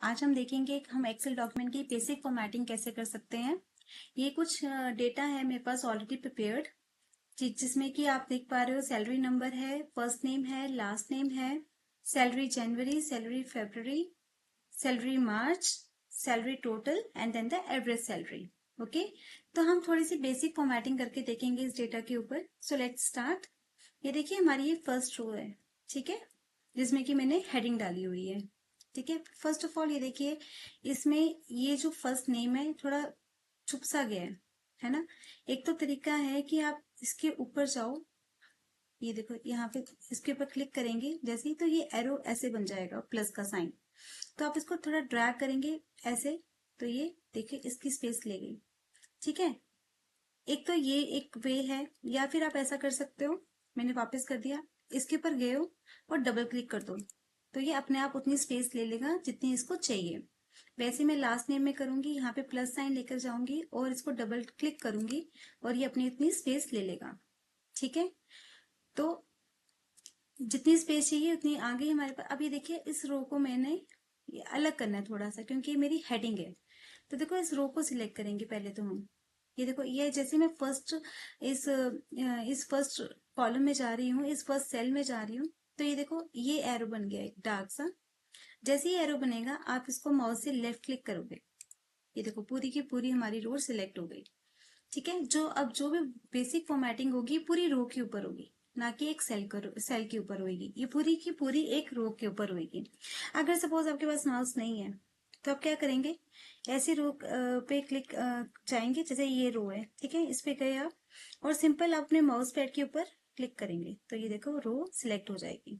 आज हम देखेंगे कि हम एक्सेल डॉक्यूमेंट की बेसिक फॉर्मेटिंग कैसे कर सकते हैं। ये कुछ डेटा है मेरे पास ऑलरेडी प्रिपेयर्ड, जिसमें कि आप देख पा रहे हो सैलरी नंबर है, फर्स्ट नेम है, लास्ट नेम है, सैलरी जनवरी, सैलरी फरवरी, सैलरी मार्च, salary total and then the average salary. Okay, तो हम थोड़ी सी बेसिक फॉर्मेटिंग करके देखेंगे इस डेटा के ऊपर। So let's start. ये देखिए हमारी ये फर्स्ट रो है, ठीक है, जिसमें कि मैंने हेडिंग डाली हुई है। ठीक है, फर्स्ट ऑफ ऑल ये देखिए, इसमें ये जो फर्स्ट नेम है थोड़ा छुप सा गया है ना। एक तो तरीका है कि आप इसके ऊपर जाओ, ये देखो यहाँ पे इसके ऊपर क्लिक करेंगे जैसे ही, तो ये एरो ऐसे बन जाएगा प्लस का साइन। तो आप इसको थोड़ा ड्रैग करेंगे ऐसे, तो ये देखिए इसकी स्पेस ले गई। ठीक है, एक तो ये एक वे है, या फिर आप ऐसा कर सकते हो, मैंने वापस कर दिया, इसके ऊपर गए हो और डबल क्लिक कर दो, तो ये अपने आप उतनी स्पेस ले लेगा जितनी इसको चाहिए। वैसे मैं लास्ट नेम में करूंगी, यहाँ पे प्लस साइन लेकर जाऊंगी और इसको डबल क्लिक करूंगी और ये अपनी इतनी स्पेस ले लेगा। ठीक है, तो जितनी स्पेस चाहिए उतनी आ गई हमारे पास। अब ये देखिए इस रो को मैंने ये अलग करना है थोड़ा सा, क्योंकि ये मेरी हेडिंग है। तो देखो इस रो को सिलेक्ट करेंगे पहले तो हम। ये देखो ये जैसे मैं फर्स्ट इस फर्स्ट कॉलम में जा रही हूँ, इस फर्स्ट सेल में जा रही हूँ, तो ये देखो ये एरो बन गया एक डार्क सा। जैसे ही एरो बनेगा आप इसको माउस से लेफ्ट क्लिक करोगे, ये देखो पूरी की पूरी हमारी रो सिलेक्ट हो गई। ठीक है, जो भी बेसिक फॉर्मेटिंग होगी पूरी रो के ऊपर होगी, ना कि एक सेल के ऊपर होगी। ये पूरी की पूरी एक रो के ऊपर होगी। अगर सपोज आपके पास माउस नहीं है तो आप क्या करेंगे, ऐसी रो पे क्लिक जाएंगे, जैसे ये रो है, ठीक है, इस पे गए आप और सिंपल अपने माउस पैड के ऊपर क्लिक करेंगे तो ये देखो रो सिलेक्ट हो जाएगी।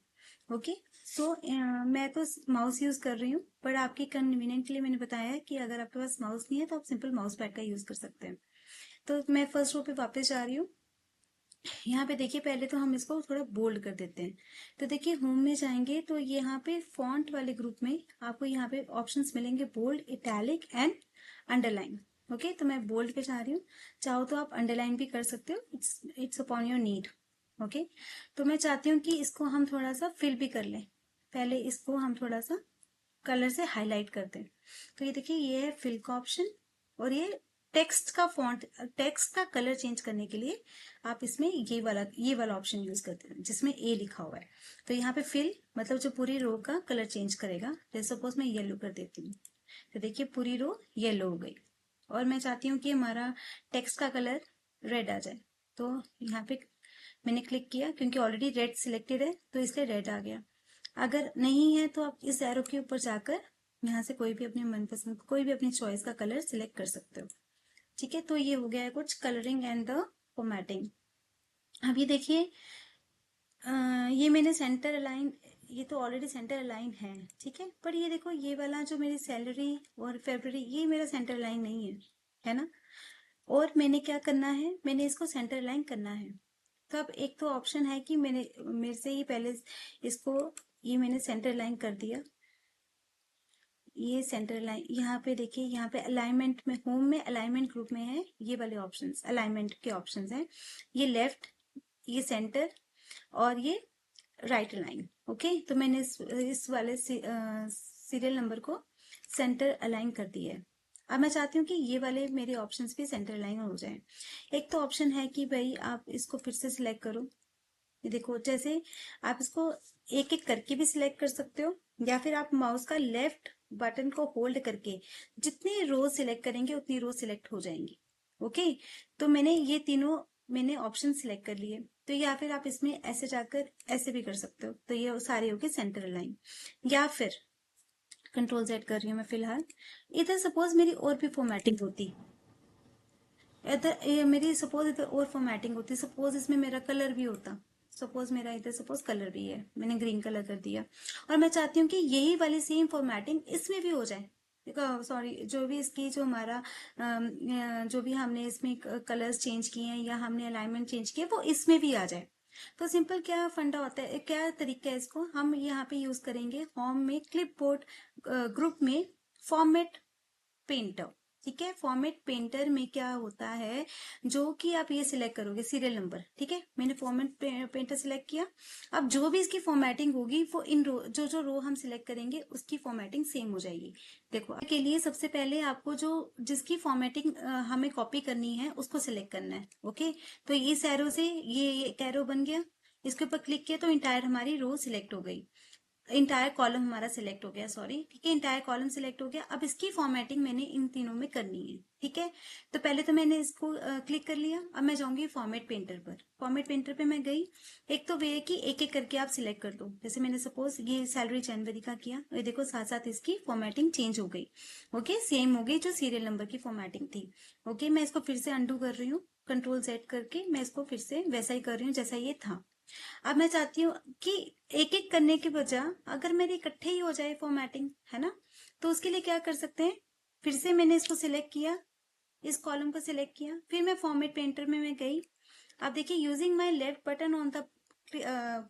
ओके, सो मैं तो माउस यूज कर रही हूँ, पर आपके कन्वीनियंट के लिए मैंने बताया है कि अगर आपके पास माउस नहीं है तो आप सिंपल माउस पैड का यूज कर सकते हैं। तो मैं फर्स्ट रो पे वापस जा रही हूँ। यहाँ पे देखिए पहले तो हम इसको थोड़ा बोल्ड कर देते हैं। तो देखिए होम में जाएंगे तो यहाँ पे फॉन्ट वाले ग्रुप में आपको यहाँ पे ऑप्शंस मिलेंगे, bold, italic and underline. Okay, तो मैं बोल्ड पे जा रही हूँ, चाहो तो आप अंडरलाइन भी कर सकते हो, it's upon your need. Okay, तो मैं चाहती हूँ कि इसको हम थोड़ा सा फिल भी कर लें। पहले इसको हम थोड़ा सा कलर से हाईलाइट करते हैं। तो ये देखिए ये है फिल का ऑप्शन, और ये टेक्स्ट का फॉन्ट, टेक्स्ट का कलर चेंज करने के लिए आप इसमें ये वाला ऑप्शन यूज करते हैं जिसमें ए लिखा हुआ है। तो यहाँ पे फिल मतलब जो पूरी रो का कलर चेंज करेगा। जैसे सपोज मैं येलो कर देती हूँ, तो देखिए पूरी रो येलो हो गई, और मैं चाहती हूँ कि हमारा टेक्स्ट का कलर रेड आ जाए। तो यहाँ पे मैंने क्लिक किया, क्योंकि ऑलरेडी रेड सिलेक्टेड है तो इसलिए रेड आ गया। अगर नहीं है तो आप इस एरो के ऊपर जाकर यहाँ से कोई भी अपने मनपसंद, कोई भी अपनी चॉइस का कलर सिलेक्ट कर सकते हो। ठीक है, तो ये हो गया है कुछ कलरिंग एंड द फॉर्मेटिंग। अब ये देखिए ये मैंने सेंटर अलाइन, ये तो ऑलरेडी सेंटर अलाइन है, ठीक है, पर ये देखो ये वाला जो मेरी सैलरी और फेब्रवरी, ये मेरा सेंटर अलाइन नहीं है ना। और मैंने क्या करना है, मैंने इसको सेंटर अलाइन करना है। तो अब एक तो ऑप्शन है कि मैंने मेरे से ही पहले इसको, ये मैंने सेंटर लाइन कर दिया। ये सेंटर लाइन यहाँ पे देखिए, यहाँ पे अलाइनमेंट में, होम में अलाइनमेंट ग्रुप में है ये वाले ऑप्शंस, अलाइनमेंट के ऑप्शंस हैं, ये लेफ्ट, ये सेंटर और ये राइट अलाइन। ओके, तो मैंने इस वाले सीरियल नंबर को सेंटर अलाइन कर दिया है। अब मैं चाहती हूँ कि ये वाले मेरे ऑप्शंस भी सेंटर अलाइन हो जाए। एक तो ऑप्शन है कि भाई आप इसको फिर से सिलेक्ट करो, ये देखो जैसे आप इसको एक एक करके भी सिलेक्ट कर सकते हो, या फिर आप माउस का लेफ्ट बटन को होल्ड करके जितनी रो सिलेक्ट करेंगे उतनी रो सिलेक्ट हो जाएंगी। ओके, तो मैंने ये तीनों मैंने ऑप्शन सिलेक्ट कर लिए, तो या फिर आप इसमें ऐसे जाकर ऐसे भी कर सकते हो, तो ये सारे हो गए सेंटर लाइन। या फिर कंट्रोल जेड कर रही हूँ मैं फिलहाल। इधर सपोज मेरी और भी फॉर्मेटिंग होती, इधर मेरी सपोज इधर और फॉर्मेटिंग होती, सपोज इसमें मेरा कलर भी होता, सपोज मेरा इधर सपोज कलर भी है, मैंने ग्रीन कलर कर दिया, और मैं चाहती हूँ कि यही वाली सेम फॉर्मेटिंग इसमें भी हो जाए। सॉरी, जो भी इसकी जो हमारा जो भी हमने इसमें कलर्स चेंज किए हैं या हमने अलाइनमेंट चेंज किया वो इसमें भी आ जाए। तो सिंपल क्या फंडा होता है, क्या तरीका है, इसको हम यहाँ पे यूज करेंगे होम में क्लिपबोर्ड ग्रुप में फॉर्मेट पेंटर। ठीक है। फॉर्मेट पेंटर में क्या होता है, जो कि आप ये सिलेक्ट करोगे सीरियल नंबर, ठीक है। मैंने फॉर्मेट पेंटर सिलेक्ट किया। अब जो भी इसकी फॉर्मेटिंग होगी वो इन रो, जो जो रो हम सिलेक्ट करेंगे उसकी फॉर्मेटिंग सेम हो जाएगी। देखो के लिए सबसे पहले आपको जो जिसकी फॉर्मेटिंग हमें कॉपी करनी है उसको सिलेक्ट करना है। ओके, तो इस एरो से ये एक एरो बन गया, इसके ऊपर क्लिक किया तो इंटायर हमारी रो सिलेक्ट हो गई, इंटायर कॉलम हमारा सिलेक्ट हो गया, सॉरी, ठीक है, इंटायर कॉलम सिलेक्ट हो गया। अब इसकी फॉर्मेटिंग मैंने इन तीनों में करनी है, ठीक है। तो पहले तो मैंने इसको क्लिक कर लिया। अब मैं जाऊंगी फॉर्मेट पेंटर पर। फॉर्मेट पेंटर पे मैं गई। एक तो वे है कि एक एक करके आप सिलेक्ट कर दो। जैसे मैंने सपोज ये सैलरी जनवरी का किया, ये देखो साथ साथ इसकी फॉर्मेटिंग चेंज हो गई। ओके, सेम हो गई जो सीरियल नंबर की फॉर्मेटिंग थी। ओके, मैं इसको फिर से अंडू कर रही हूँ, कंट्रोल Z करके मैं इसको फिर से वैसा ही कर रही हूँ जैसा ये था। अब मैं चाहती हूँ कि एक एक करने के बजाय अगर मेरी इकट्ठे ही हो जाए फॉर्मेटिंग, है ना, तो उसके लिए क्या कर सकते हैं, फिर से मैंने इसको सिलेक्ट किया, इस कॉलम को सिलेक्ट किया, फिर मैं फॉर्मेट पेंटर में मैं गई। अब देखिए using my left button on the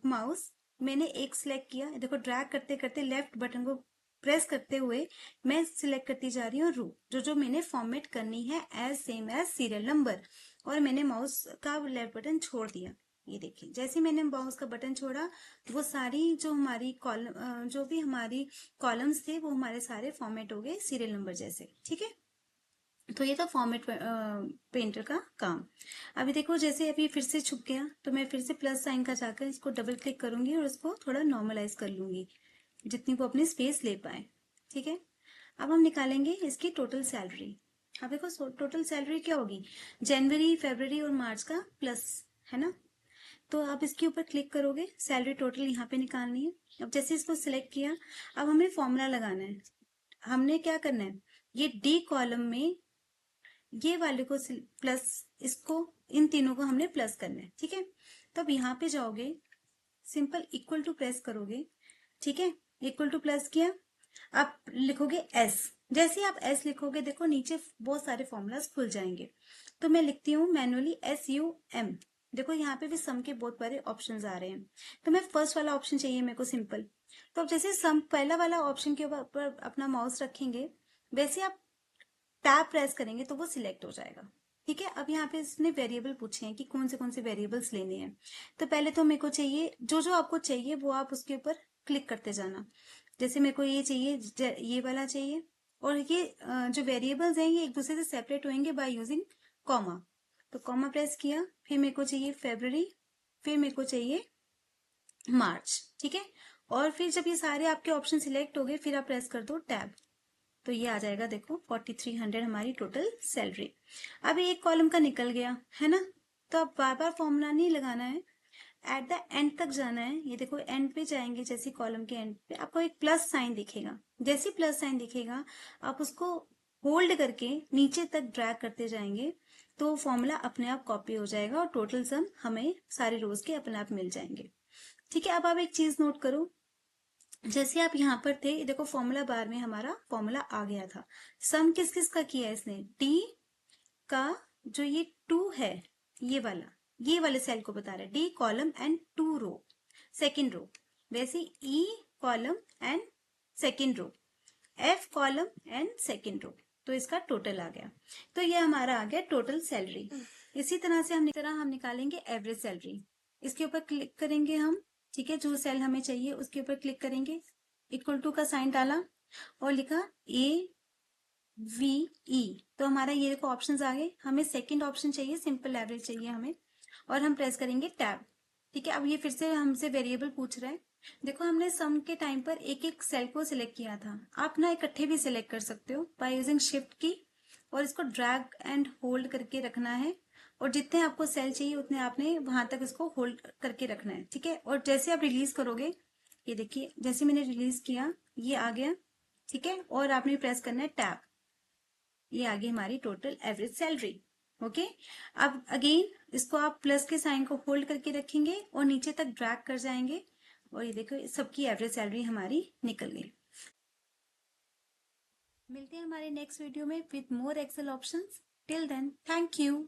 mouse, मैंने एक सिलेक्ट किया, देखो ड्रैग करते करते लेफ्ट बटन को प्रेस करते हुए मैं सिलेक्ट करती जा रही हूँ रो, जो जो मैंने फॉर्मेट करनी है as same as serial number, और मैंने माउस का लेफ्ट बटन छोड़ दिया। ये देखिए जैसे मैंने माउस का बटन छोड़ा, वो सारी जो हमारी कॉलम जो भी हमारी कॉलम्स थे वो हमारे सारे फॉर्मेट हो गए सीरियल नंबर जैसे, ठीक है। तो ये तो फॉर्मेट पेंटर का काम। अभी देखो जैसे अभी फिर से छुप गया, तो मैं फिर से प्लस साइन का जाकर इसको डबल क्लिक करूंगी और इसको थोड़ा नॉर्मलाइज कर लूंगी जितनी वो अपनी स्पेस ले पाए, ठीक है। अब हम निकालेंगे इसकी टोटल सैलरी। अब देखो टोटल सैलरी क्या होगी, जनवरी फरवरी और मार्च का प्लस, है ना। तो आप इसके ऊपर क्लिक करोगे, सैलरी टोटल यहाँ पे निकालनी है। अब जैसे इसको सिलेक्ट किया, अब हमें फॉर्मूला लगाना है। हमने क्या करना है, ये डी कॉलम में ये वाले को प्लस, इसको इन तीनों को हमने प्लस करना है, ठीक है। तो अब यहाँ पे जाओगे, सिंपल इक्वल टू प्रेस करोगे, ठीक है। इक्वल टू प्लस किया, आप लिखोगे एस। जैसे आप एस लिखोगे देखो नीचे बहुत सारे फॉर्मूलाज खुल जाएंगे। तो मैं लिखती हूँ मैनुअली SUM। देखो यहाँ पे भी सम के बहुत सारे ऑप्शंस आ रहे हैं, तो मैं फर्स्ट वाला ऑप्शन चाहिए मेरे को सिंपल। तो अब जैसे सम पहला वाला ऑप्शन के ऊपर अपना माउस रखेंगे, वैसे आप टैब प्रेस करेंगे तो वो सिलेक्ट हो जाएगा, ठीक है। अब यहाँ पे इसने वेरिएबल पूछे हैं कि कौन से वेरिएबल्स लेने हैं। तो पहले तो मेरे को चाहिए, जो जो आपको चाहिए वो आप उसके ऊपर क्लिक करते जाना। जैसे मेरे को ये चाहिए, ये वाला चाहिए, और ये जो वेरिएबल्स हैं ये एक दूसरे से सेपरेट होंगे बाय यूजिंग कॉमा। तो कॉमा प्रेस किया, फिर मेरे को चाहिए फरवरी, फिर मेरे को चाहिए मार्च, ठीक है। और फिर जब ये सारे आपके ऑप्शन सिलेक्ट हो गए, फिर आप प्रेस कर दो टैब, तो ये आ जाएगा देखो 4300 हमारी टोटल सैलरी। अब एक कॉलम का निकल गया, है ना। तो अब बार बार फॉर्मूला नहीं लगाना है, एट द एंड तक जाना है। ये देखो एंड पे जाएंगे, जैसे कॉलम के एंड पे आपको एक प्लस साइन दिखेगा, जैसे प्लस साइन दिखेगा आप उसको होल्ड करके नीचे तक ड्रैग करते जाएंगे, तो फॉर्मूला अपने आप कॉपी हो जाएगा और टोटल सम हमें सारे रोज के अपने आप मिल जाएंगे, ठीक है। अब आप एक चीज नोट करो, जैसे आप यहाँ पर थे, देखो फॉर्मूला बार में हमारा फॉर्मूला आ गया था। सम किस किस का किया है इसने, डी का, जो ये 2 है, ये वाले सेल को बता रहा है, D column and 2 row, second row. वैसे E column and second row, F column and second row, तो इसका टोटल आ गया। तो ये हमारा आ गया टोटल सैलरी। इसी तरह हम निकालेंगे एवरेज सैलरी। इसके ऊपर क्लिक करेंगे हम, ठीक है, जो सेल हमें चाहिए उसके ऊपर क्लिक करेंगे, इक्वल टू का साइन डाला और लिखा AVE, तो हमारा ये देखो ऑप्शंस आ गए। हमें सेकंड ऑप्शन चाहिए, सिंपल एवरेज चाहिए हमें, और हम प्रेस करेंगे टैब, ठीक है। अब ये फिर से हमसे वेरिएबल पूछ रहा है। देखो हमने सम के टाइम पर एक एक सेल को सिलेक्ट किया था, आप ना इकट्ठे भी सिलेक्ट कर सकते हो बाय यूजिंग शिफ्ट की, और इसको ड्रैग एंड होल्ड करके रखना है, और जितने आपको सेल चाहिए उतने आपने वहां तक इसको होल्ड करके रखना है, ठीक है। और जैसे आप रिलीज करोगे, ये देखिए जैसे मैंने रिलीज किया ये आ गया, ठीक है, और आपने प्रेस करना है टैब, ये आ गई हमारी टोटल एवरेज सैलरी। ओके, अब अगेन इसको आप प्लस के साइन को होल्ड करके रखेंगे और नीचे तक ड्रैग कर जाएंगे, और ये देखो सबकी एवरेज सैलरी हमारी निकल गई। मिलते हैं हमारे नेक्स्ट वीडियो में with more Excel options. Till then thank you.